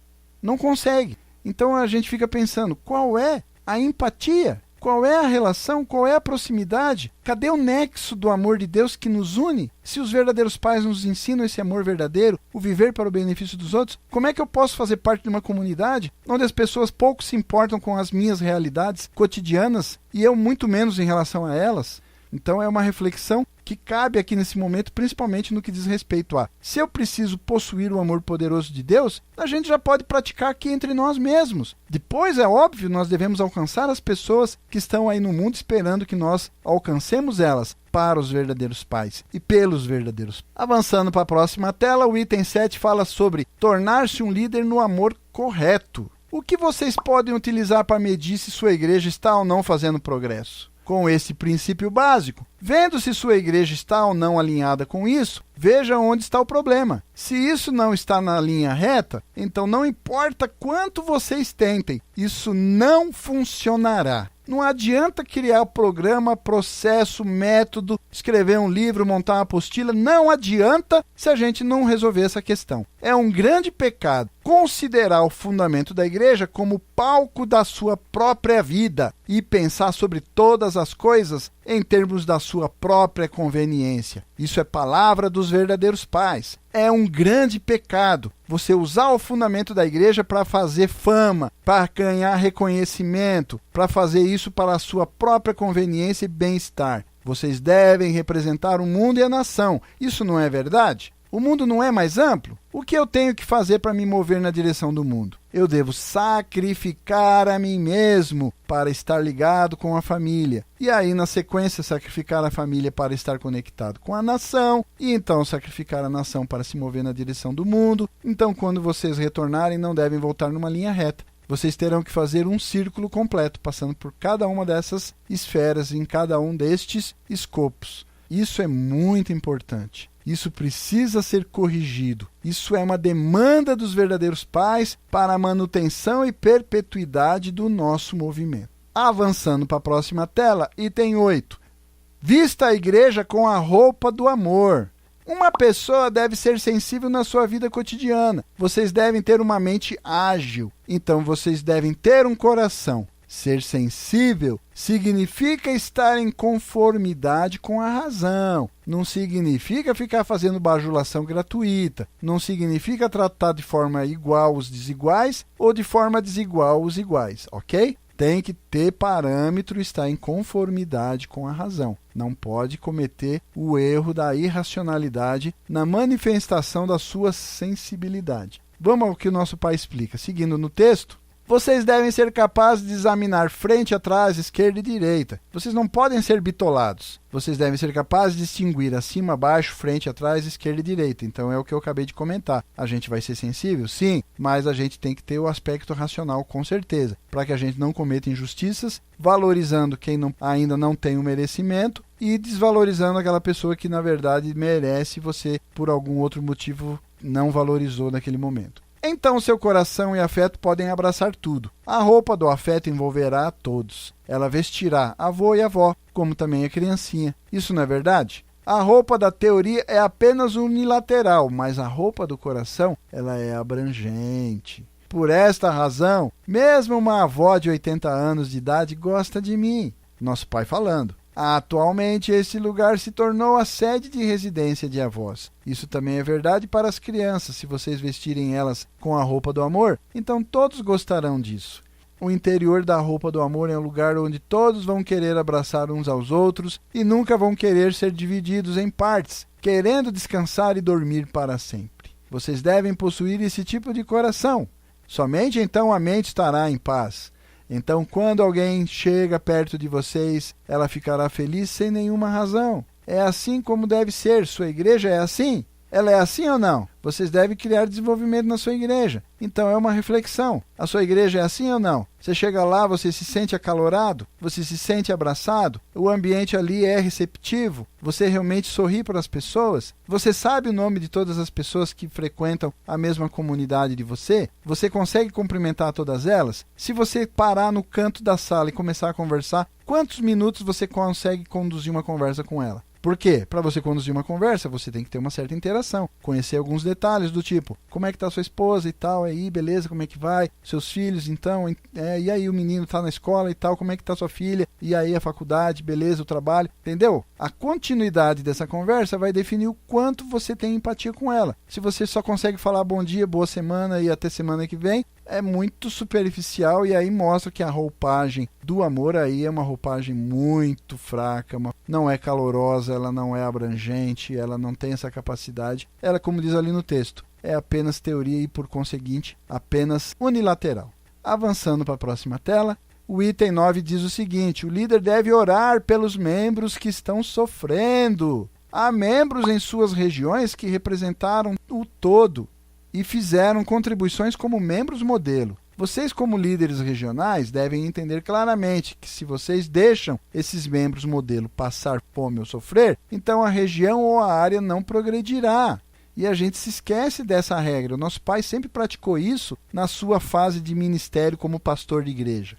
Não consegue. Então a gente fica pensando, qual é a empatia? Qual é a relação? Qual é a proximidade? Cadê o nexo do amor de Deus que nos une? Se os verdadeiros pais nos ensinam esse amor verdadeiro, o viver para o benefício dos outros, como é que eu posso fazer parte de uma comunidade onde as pessoas pouco se importam com as minhas realidades cotidianas e eu muito menos em relação a elas? Então é uma reflexão que cabe aqui nesse momento, principalmente no que diz respeito a: se eu preciso possuir o amor poderoso de Deus, a gente já pode praticar aqui entre nós mesmos. Depois, é óbvio, nós devemos alcançar as pessoas que estão aí no mundo esperando que nós alcancemos elas para os verdadeiros pais e pelos verdadeiros. Avançando para a próxima tela, o item 7 fala sobre tornar-se um líder no amor correto. O que vocês podem utilizar para medir se sua igreja está ou não fazendo progresso? Com esse princípio básico, vendo se sua igreja está ou não alinhada com isso, veja onde está o problema. Se isso não está na linha reta, então não importa quanto vocês tentem, isso não funcionará. Não adianta criar programa, processo, método, escrever um livro, montar uma apostila. Não adianta se a gente não resolver essa questão. É um grande pecado considerar o fundamento da igreja como palco da sua própria vida e pensar sobre todas as coisas em termos da sua própria conveniência. Isso é palavra dos verdadeiros pais. É um grande pecado você usar o fundamento da igreja para fazer fama, para ganhar reconhecimento, para fazer isso para a sua própria conveniência e bem-estar. Vocês devem representar o mundo e a nação. Isso não é verdade? O mundo não é mais amplo? O que eu tenho que fazer para me mover na direção do mundo? Eu devo sacrificar a mim mesmo para estar ligado com a família. E aí, na sequência, sacrificar a família para estar conectado com a nação. E então, sacrificar a nação para se mover na direção do mundo. Então, quando vocês retornarem, não devem voltar numa linha reta. Vocês terão que fazer um círculo completo, passando por cada uma dessas esferas, em cada um destes escopos. Isso é muito importante. Isso precisa ser corrigido. Isso é uma demanda dos verdadeiros pais para a manutenção e perpetuidade do nosso movimento. Avançando para a próxima tela, item 8. Vista a igreja com a roupa do amor. Uma pessoa deve ser sensível na sua vida cotidiana. Vocês devem ter uma mente ágil. Então, vocês devem ter um coração. Ser sensível significa estar em conformidade com a razão. Não significa ficar fazendo bajulação gratuita. Não significa tratar de forma igual os desiguais ou de forma desigual os iguais, ok? Tem que ter parâmetro e estar em conformidade com a razão. Não pode cometer o erro da irracionalidade na manifestação da sua sensibilidade. Vamos ao que o nosso pai explica. Seguindo no texto, vocês devem ser capazes de examinar frente, atrás, esquerda e direita. Vocês não podem ser bitolados. Vocês devem ser capazes de distinguir acima, abaixo, frente, atrás, esquerda e direita. Então é o que eu acabei de comentar. A gente vai ser sensível? Sim, mas a gente tem que ter o aspecto racional, com certeza, para que a gente não cometa injustiças, valorizando quem ainda não tem o merecimento e desvalorizando aquela pessoa que, na verdade, merece, você, por algum outro motivo, não valorizou naquele momento. Então seu coração e afeto podem abraçar tudo. A roupa do afeto envolverá a todos. Ela vestirá avô e avó, como também a criancinha. Isso não é verdade? A roupa da teoria é apenas unilateral, mas a roupa do coração, ela é abrangente. Por esta razão, mesmo uma avó de 80 anos de idade gosta de mim. Nosso pai falando. Atualmente, esse lugar se tornou a sede de residência de avós. Isso também é verdade para as crianças. Se vocês vestirem elas com a roupa do amor, então todos gostarão disso. O interior da roupa do amor é um lugar onde todos vão querer abraçar uns aos outros e nunca vão querer ser divididos em partes, querendo descansar e dormir para sempre. Vocês devem possuir esse tipo de coração. Somente então a mente estará em paz. Então, quando alguém chega perto de vocês, ela ficará feliz sem nenhuma razão. É assim como deve ser. Sua igreja é assim? Ela é assim ou não? Vocês devem criar desenvolvimento na sua igreja. Então é uma reflexão. A sua igreja é assim ou não? Você chega lá, você se sente acalorado? Você se sente abraçado? O ambiente ali é receptivo? Você realmente sorri para as pessoas? Você sabe o nome de todas as pessoas que frequentam a mesma comunidade de você? Você consegue cumprimentar todas elas? Se você parar no canto da sala e começar a conversar, quantos minutos você consegue conduzir uma conversa com ela? Por quê? Para você conduzir uma conversa, você tem que ter uma certa interação, conhecer alguns detalhes do tipo, como é que está sua esposa e tal, aí, beleza, como é que vai? Seus filhos, então, e aí o menino está na escola e tal, como é que está sua filha? E aí a faculdade, beleza, o trabalho, entendeu? A continuidade dessa conversa vai definir o quanto você tem empatia com ela. Se você só consegue falar bom dia, boa semana e até semana que vem, é muito superficial e aí mostra que a roupagem do amor aí é uma roupagem muito fraca, não é calorosa, ela não é abrangente, ela não tem essa capacidade. Ela, como diz ali no texto, é apenas teoria e, por conseguinte, apenas unilateral. Avançando para a próxima tela. O item 9 diz o seguinte: o líder deve orar pelos membros que estão sofrendo. Há membros em suas regiões que representaram o todo e fizeram contribuições como membros modelo. Vocês, como líderes regionais, devem entender claramente que se vocês deixam esses membros modelo passar fome ou sofrer, então a região ou a área não progredirá. E a gente se esquece dessa regra. O nosso pai sempre praticou isso na sua fase de ministério como pastor de igreja.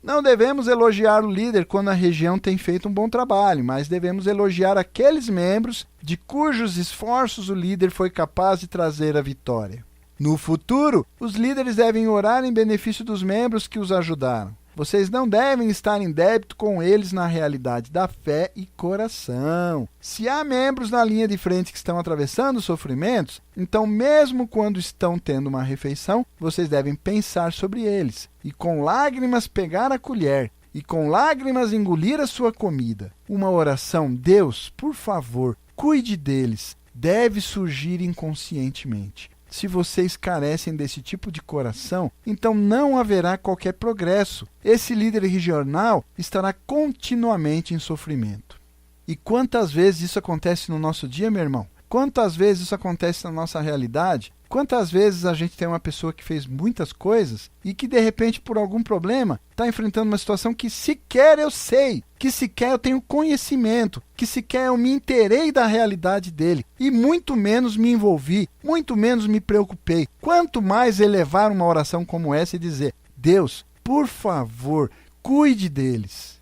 Não devemos elogiar o líder quando a região tem feito um bom trabalho, mas devemos elogiar aqueles membros de cujos esforços o líder foi capaz de trazer a vitória. No futuro, os líderes devem orar em benefício dos membros que os ajudaram. Vocês não devem estar em débito com eles na realidade da fé e coração. Se há membros na linha de frente que estão atravessando sofrimentos, então mesmo quando estão tendo uma refeição, vocês devem pensar sobre eles e com lágrimas pegar a colher e com lágrimas engolir a sua comida. Uma oração, Deus, por favor, cuide deles, deve surgir inconscientemente. Se vocês carecem desse tipo de coração, então não haverá qualquer progresso. Esse líder regional estará continuamente em sofrimento. E quantas vezes isso acontece no nosso dia, meu irmão? Quantas vezes isso acontece na nossa realidade? Quantas vezes a gente tem uma pessoa que fez muitas coisas e que, de repente, por algum problema, está enfrentando uma situação que sequer eu sei, que sequer eu tenho conhecimento, que sequer eu me inteirei da realidade dele e muito menos me envolvi, muito menos me preocupei. Quanto mais elevar uma oração como essa e dizer: Deus, por favor, cuide deles.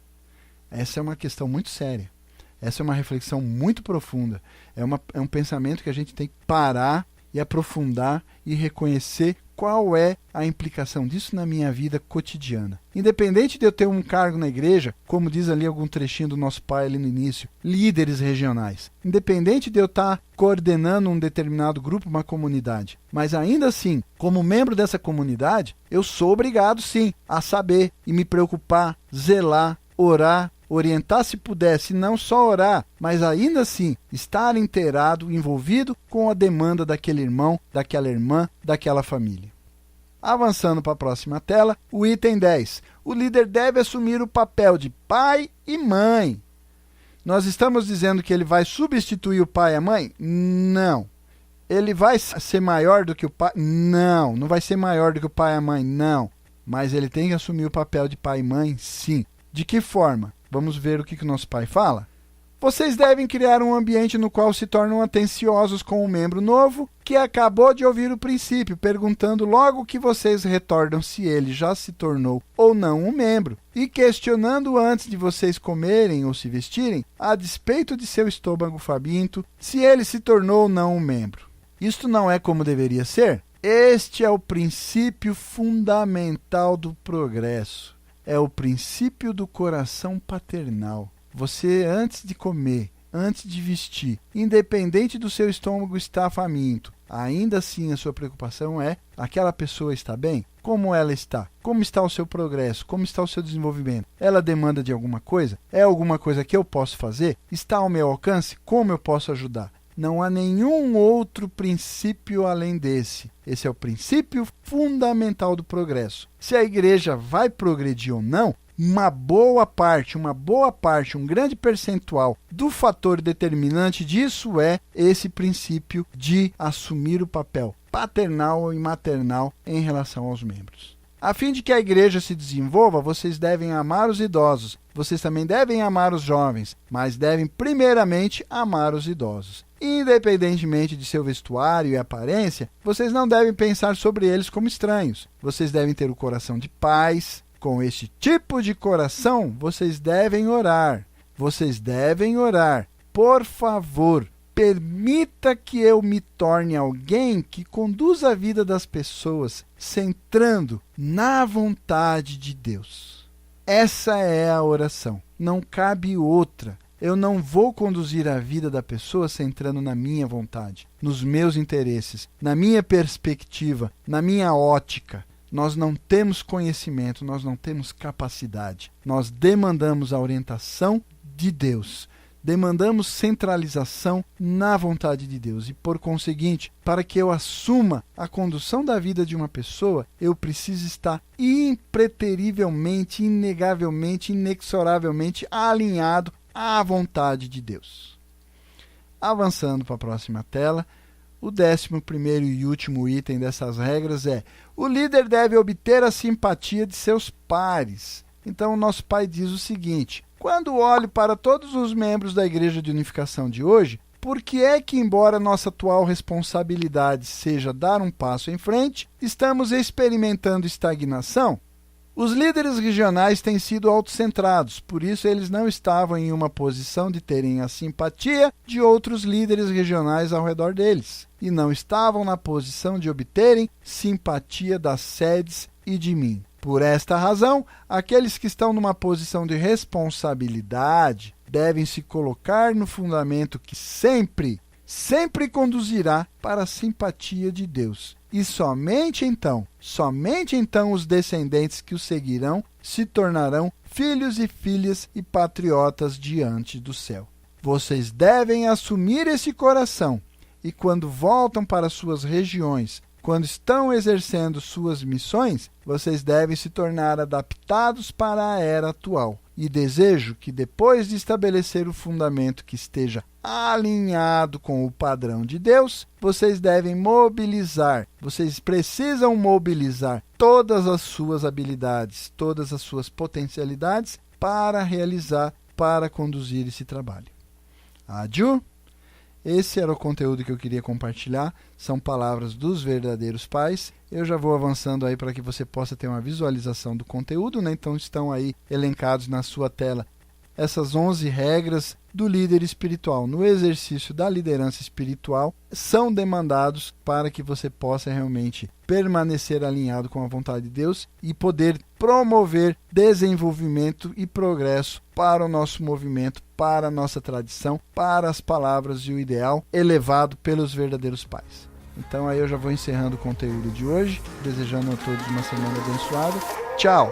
Essa é uma questão muito séria. Essa é uma reflexão muito profunda. É um pensamento que a gente tem que parar e aprofundar e reconhecer qual é a implicação disso na minha vida cotidiana. Independente de eu ter um cargo na igreja, como diz ali algum trechinho do nosso pai ali no início, líderes regionais. Independente de eu estar coordenando um determinado grupo, uma comunidade. Mas ainda assim, como membro dessa comunidade, eu sou obrigado sim a saber e me preocupar, zelar, orar, orientar se pudesse, não só orar, mas ainda assim estar inteirado, envolvido com a demanda daquele irmão, daquela irmã, daquela família. Avançando para a próxima tela, o item 10. O líder deve assumir o papel de pai e mãe. Nós estamos dizendo que ele vai substituir o pai e a mãe? Não. Ele vai ser maior do que o pai? Não. Não vai ser maior do que o pai e a mãe? Não. Mas ele tem que assumir o papel de pai e mãe? Sim. De que forma? Vamos ver o que o nosso pai fala? Vocês devem criar um ambiente no qual se tornam atenciosos com um membro novo que acabou de ouvir o princípio, perguntando logo que vocês retornam se ele já se tornou ou não um membro, e questionando antes de vocês comerem ou se vestirem, a despeito de seu estômago faminto, se ele se tornou ou não um membro. Isto não é como deveria ser? Este é o princípio fundamental do progresso. É o princípio do coração paternal. Você, antes de comer, antes de vestir, independente do seu estômago estar faminto, ainda assim a sua preocupação é: aquela pessoa está bem? Como ela está? Como está o seu progresso? Como está o seu desenvolvimento? Ela demanda de alguma coisa? É alguma coisa que eu posso fazer? Está ao meu alcance? Como eu posso ajudar? Não há nenhum outro princípio além desse. Esse é o princípio fundamental do progresso. Se a igreja vai progredir ou não, uma boa parte, um grande percentual do fator determinante disso é esse princípio de assumir o papel paternal e maternal em relação aos membros. A fim de que a igreja se desenvolva, vocês devem amar os idosos. Vocês também devem amar os jovens, mas devem primeiramente amar os idosos. Independentemente de seu vestuário e aparência, vocês não devem pensar sobre eles como estranhos. Vocês devem ter o coração de paz. Com este tipo de coração, vocês devem orar. Vocês devem orar. Por favor, permita que eu me torne alguém que conduza a vida das pessoas centrando na vontade de Deus. Essa é a oração. Não cabe outra. Eu não vou conduzir a vida da pessoa centrando na minha vontade, nos meus interesses, na minha perspectiva, na minha ótica. Nós não temos conhecimento, nós não temos capacidade. Nós demandamos a orientação de Deus. Demandamos centralização na vontade de Deus. E, por conseguinte, para que eu assuma a condução da vida de uma pessoa, eu preciso estar impreterivelmente, inegavelmente, inexoravelmente alinhado à vontade de Deus. Avançando para a próxima tela, o 11º e último item dessas regras é: o líder deve obter a simpatia de seus pares. Então, o nosso pai diz o seguinte: quando olho para todos os membros da Igreja de Unificação de hoje, por que é que, embora nossa atual responsabilidade seja dar um passo em frente, estamos experimentando estagnação? Os líderes regionais têm sido autocentrados, por isso eles não estavam em uma posição de terem a simpatia de outros líderes regionais ao redor deles, e não estavam na posição de obterem simpatia das sedes e de mim. Por esta razão, aqueles que estão numa posição de responsabilidade devem se colocar no fundamento que sempre conduzirá para a simpatia de Deus. E somente então os descendentes que o seguirão se tornarão filhos e filhas e patriotas diante do céu. Vocês devem assumir esse coração e, quando voltam para suas regiões, quando estão exercendo suas missões, vocês devem se tornar adaptados para a era atual. E desejo que, depois de estabelecer o fundamento que esteja alinhado com o padrão de Deus, vocês precisam mobilizar todas as suas habilidades, todas as suas potencialidades para conduzir esse trabalho. Adiu! Esse era o conteúdo que eu queria compartilhar, são palavras dos verdadeiros pais. Eu já vou avançando aí para que você possa ter uma visualização do conteúdo, né? Então estão aí elencados na sua tela essas 11 regras do líder espiritual. No exercício da liderança espiritual, são demandados para que você possa realmente permanecer alinhado com a vontade de Deus e poder promover desenvolvimento e progresso para o nosso movimento, para a nossa tradição, para as palavras e o ideal elevado pelos verdadeiros pais. Então aí eu já vou encerrando o conteúdo de hoje, desejando a todos uma semana abençoada. Tchau!